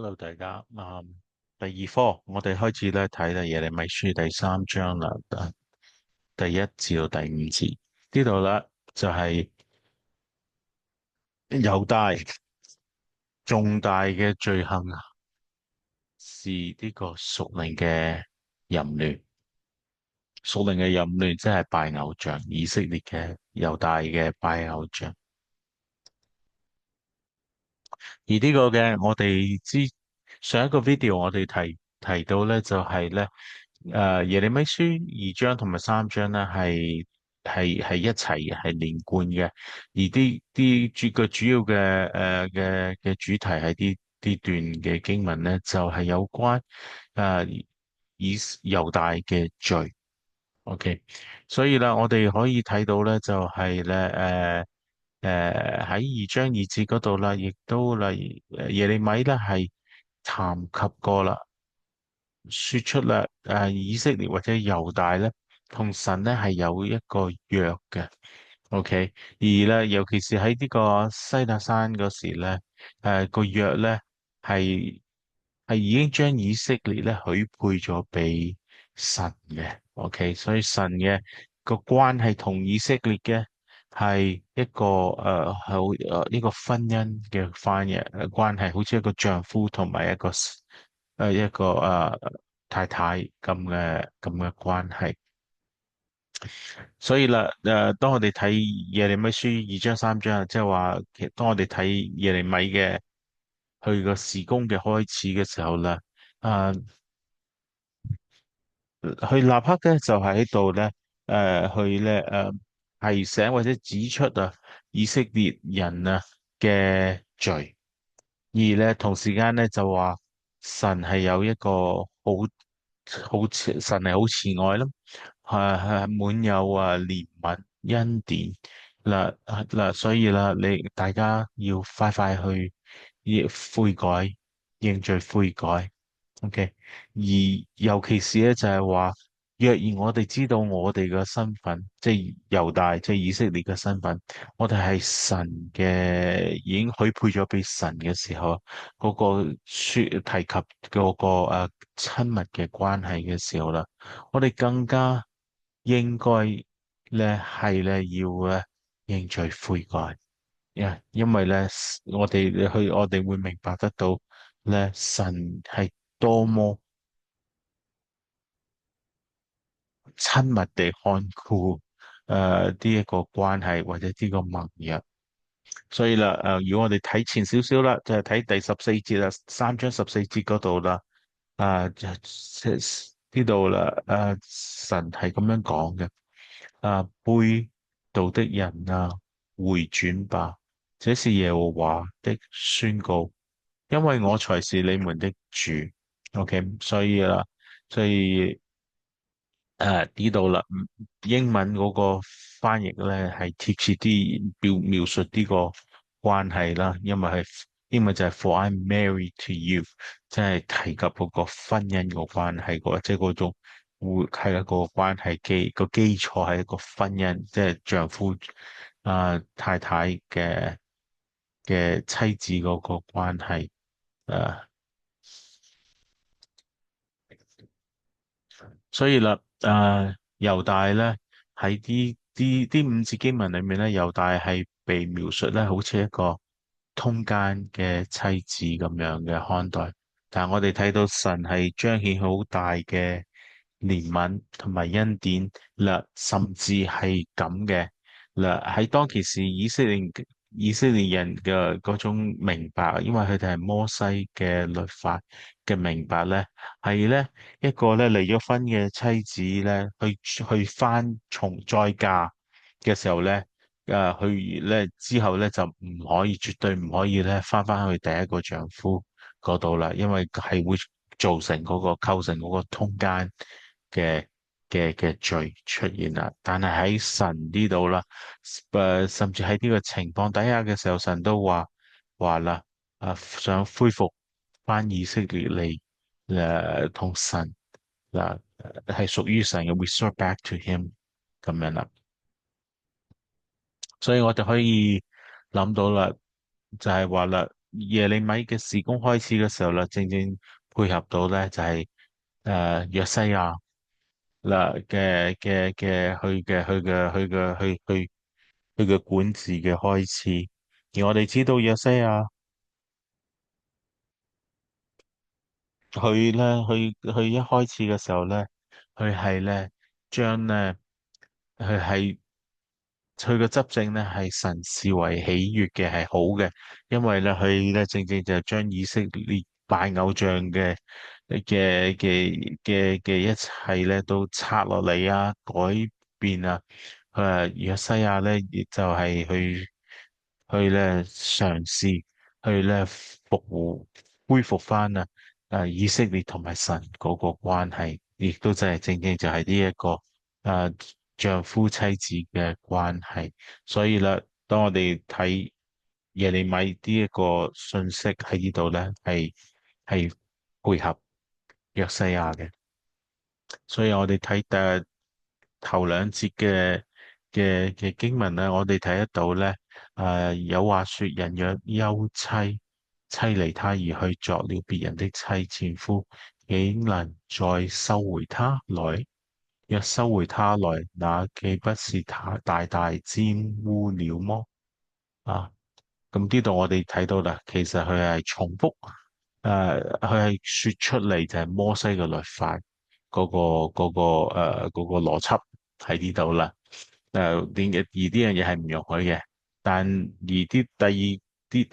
Hello，大家。第二科我哋開始咧睇啦耶利米書第3章啦，第一至到第五節呢度咧就係猶大重大嘅罪行是呢個屬靈嘅淫亂，屬靈嘅淫亂即係拜偶像，以色列嘅猶大嘅拜偶像。而呢個嘅我哋上一個 video 我哋提到咧就係咧。耶利米書2章同埋3章咧係一齊嘅，係連貫嘅。而主要嘅主題係啲段嘅經文咧，就係有關以猶大嘅罪。OK，所以咧，我哋可以睇到咧，就係咧，喺2章2節嗰度啦，亦都例耶利米咧係談及過啦。說出啦，以色列或者猶大咧，同神咧係有一個約嘅，OK。而咧，尤其是喺呢個西奈山嗰時咧，個約咧係已經將以色列咧許配咗俾神嘅，OK。所以神嘅個關係同以色列嘅係一個呢個婚姻嘅關係，好似一個丈夫同埋一個太太咁嘅關係。所以啦，當我哋睇耶利米書2章3章，即係話，其實當我哋睇耶利米嘅佢個事工嘅開始嘅時候啦，啊、佢立刻咧就喺度咧，去咧提醒或者指出以色列人嘅罪。而咧同時間咧就話神係有一個神係好慈愛啦，係滿有憐憫恩典嗱，所以啦，大家要快快去悔改，認罪悔改。OK，而尤其是咧就係話，若然我哋知道我哋嘅身份，即係猶大，即係以色列嘅身份，我哋係神嘅，已經許配咗俾神嘅時候，嗰個提及嗰個親密嘅關係嘅時候啦，我哋更加應該咧係咧要認罪悔改。因為咧，我哋會明白得到咧，神係多麼親密地看顧呢一個關係或者呢個盟約。所以啦，如果我哋睇前少少啦，就係睇第14節啦，3章14節嗰度啦，呢度啦，神係咁樣講嘅。背道的人回轉吧，這是耶和華的宣告，因為我才是你們的主。OK，所以啦，所以呢度啦，英文嗰個翻譯咧係貼切啲描述呢個關係啦，因為英文就係 For I'm married to you，即係提及嗰個婚姻個關係即係嗰種係一個關係基礎係一個婚姻，即係丈夫太太嘅妻子嗰個關係。誒、所以啦，猶大咧喺啲五字經文裏面咧，猶大係被描述咧，好似一個通姦嘅妻子咁樣嘅看待。但係我哋睇到神係彰顯好大嘅憐憫同埋恩典啦，甚至係咁嘅啦。喺當其時以色列人嘅嗰種明白，因為佢哋係摩西嘅律法嘅明白咧，係咧。一個咧離咗婚嘅妻子咧，去翻重再嫁嘅時候咧，去咧之後咧就絕對唔可以咧翻去第一個丈夫嗰度啦，因為係會構成嗰個通姦嘅嘅罪出現啦。但係喺神呢度啦，甚至喺呢個情況底下嘅時候，神都話啦，想恢復翻以色列嚟。同神係屬於神嘅，restore back to him 咁樣啦。所以我哋可以諗到啦，就係話啦，耶利米嘅事工開始嘅時候啦，正正配合到咧就係約西亞嗱佢嘅管治嘅開始。而我哋知道約西亞佢一開始嘅時候咧，佢係咧將咧佢係佢嘅執政咧係神視為喜悅嘅，係好嘅，因為咧佢咧正正就將以色列拜偶像嘅一切咧都拆落嚟啊，改變啊。約西亞咧亦就係去咧嘗試去咧恢復翻啊以色列同埋神嗰個關係，亦都就係正正就係呢一個啊丈夫妻子嘅關係。所以咧，當我哋睇耶利米呢一個信息喺呢度咧，係配合約西亞嘅。所以我哋睇頭兩節嘅經文咧，我哋睇得到咧，有話說人若休妻，妻離他而去作了別人的妻，前夫豈能再收回她來？若收回她來，那豈不是他大大玷污了麼？啊！咁呢度我哋睇到啦，其實佢係重複，佢係說出嚟就係摩西嘅律法嗰個邏輯喺呢度啦。點嘅而呢樣嘢係唔容許嘅，但而第二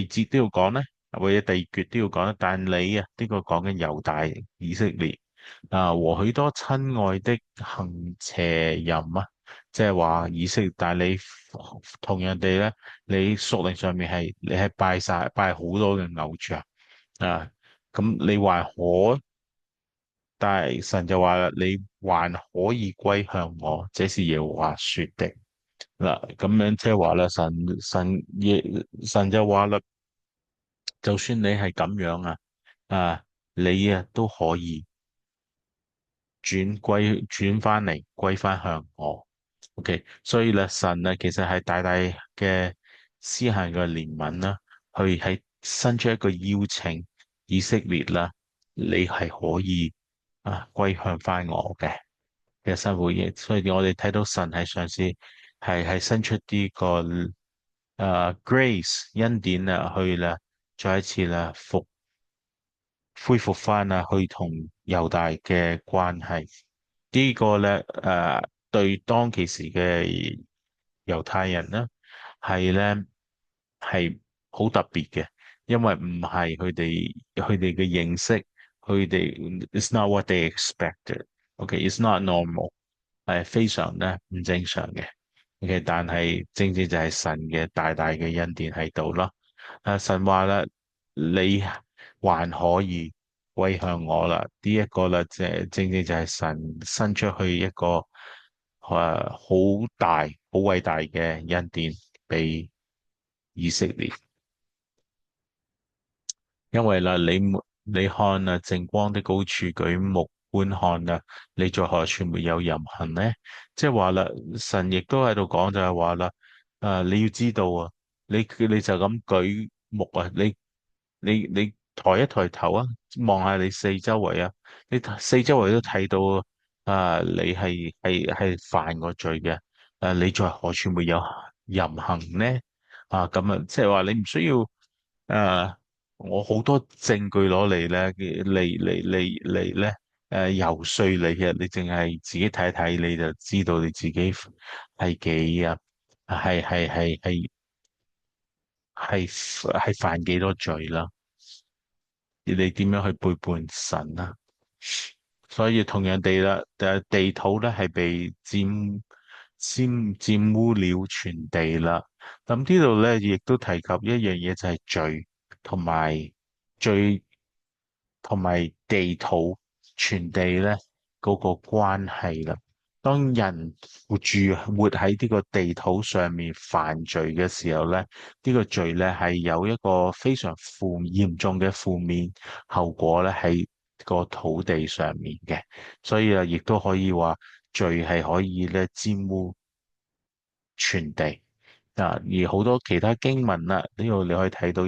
節都要講咧，或者第二句都要講咧。但你啊，呢個講緊猶大以色列和許多親愛的行邪淫啊。即係話以色列，但係你同樣地咧，你屬靈上面你係拜好多嘅偶像啊，咁你還可，但係神就話啦，你還可以歸向我，這是耶和華說的嗱，咁樣即係話啦，神就話啦，就算你係咁樣你都可以轉翻嚟歸翻向我。OK，所以咧，神啊，其實係大大嘅施行嘅憐憫啦，去係伸出一個邀請，以色列啦，你係可以歸向翻我嘅生活嘅。所以我哋睇到神係嘗試係伸出啲個grace 恩典啊，去啦，再一次啦恢復翻去同猶大嘅關係。呢個咧對當其時嘅猶太人咧係好特別嘅，因為唔係佢哋嘅認識，佢哋 it's not what they expected，OK，it's not normal，係非常咧唔正常嘅。OK，但係正正就係神嘅大大嘅恩典喺度咯。神話啦，你還可以歸向我啦。呢一個啦，正正就係神伸出去一個好大、好偉大嘅恩典俾以色列。因為啦，你看啊，淨光的高處舉目觀看啊，你在何處沒有淫行呢？即係話啦，神亦都喺度講就係話啦，你要知道啊，你就咁舉目啊，你抬一抬頭啊，望下你四周圍啊，你四周圍都睇到你係犯過罪嘅，你在何處沒有淫行呢？咁啊，即係話你唔需要。誒，我好多證據攞嚟咧，嚟咧，游說你嘅，你淨係自己睇睇，你就知道你自己係幾係係係係係犯幾多罪啦，而你點樣去背叛神啦？所以同樣地啦，地土咧係被沾污了全地啦。咁呢度咧亦都提及一樣嘢就係罪，同埋罪同埋地土全地咧嗰個關係啦。當人活喺呢個地土上面犯罪嘅時候咧，呢個罪咧係有一個非常嚴重嘅負面後果咧喺個土地上面嘅，所以亦都可以話罪係可以咧沾污全地。而好多其他經文啦，呢度你可以睇到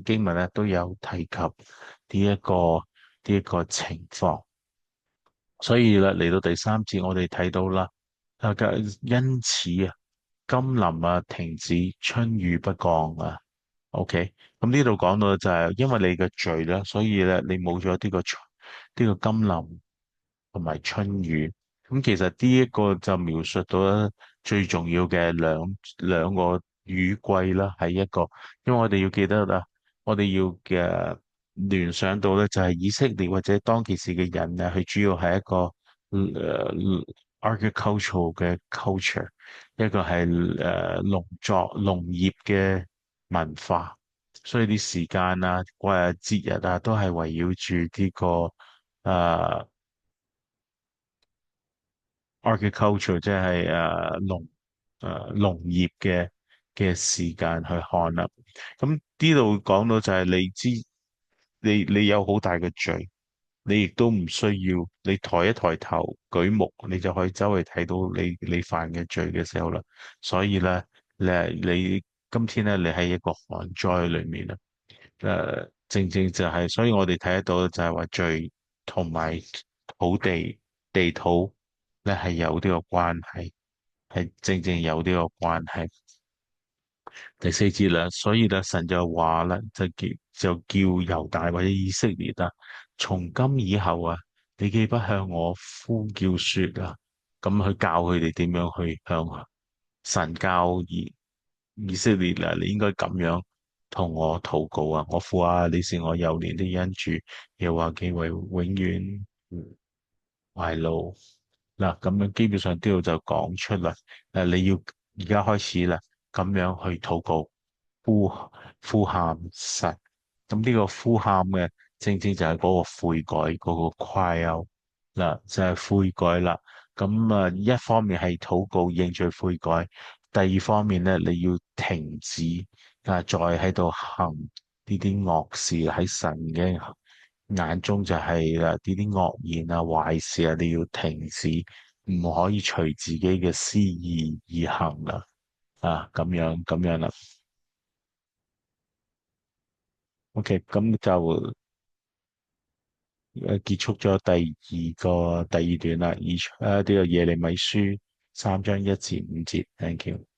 經文咧都有提及呢一個情況。所以咧嚟到第三節，我哋睇到啦，因此啊，甘霖啊停止，春雨不降啊。OK，咁呢度講到就係因為你嘅罪咧，所以咧你冇咗呢個甘霖同埋春雨。咁其實呢一個就描述到咧最重要嘅兩個雨季啦，係一個，因為我哋要記得啦，我哋要嘅聯想到咧就係以色列或者當其時嘅人啊，佢主要係一個agricultural 嘅 culture，一個係農業嘅文化，所以啲時間啊、節日啊都係圍繞住呢個誒 agriculture，即係農業嘅時間去看啦。咁呢度講到就係你有好大嘅罪，你亦都唔需要你抬一抬頭舉目，你就可以周圍睇到你犯嘅罪嘅時候啦。所以咧，你今天咧，你喺一個旱災裏面啦。正正就係，所以我哋睇得到就係話罪同埋土地土咧係有呢個關係，係正正有呢個關係。第四節啦，所以咧神就話啦，就叫猶大或者以色列啊，從今以後啊，你既不向我呼叫說啊，咁去教佢哋點樣去向神教以色列啊，你應該咁樣同我禱告啊，我父啊，你是我幼年的恩主，又話記為永遠懷怒。嗱，咁樣基本上呢度就講出啦，你要而家開始啦，咁樣去禱告。呼呼喊神，咁呢個呼喊嘅正正就係嗰個悔改嗰個 cry out 嗱，就係悔改啦。咁啊，一方面係禱告認罪悔改，第二方面咧你要停止再喺度行呢啲惡事，喺神嘅眼中就係啦，呢啲惡言啊壞事啊，你要停止，唔可以隨自己嘅私意而行啦。咁樣啦。OK，咁就結束咗第二段啦，呢個耶利米書3章1至5節，thank you。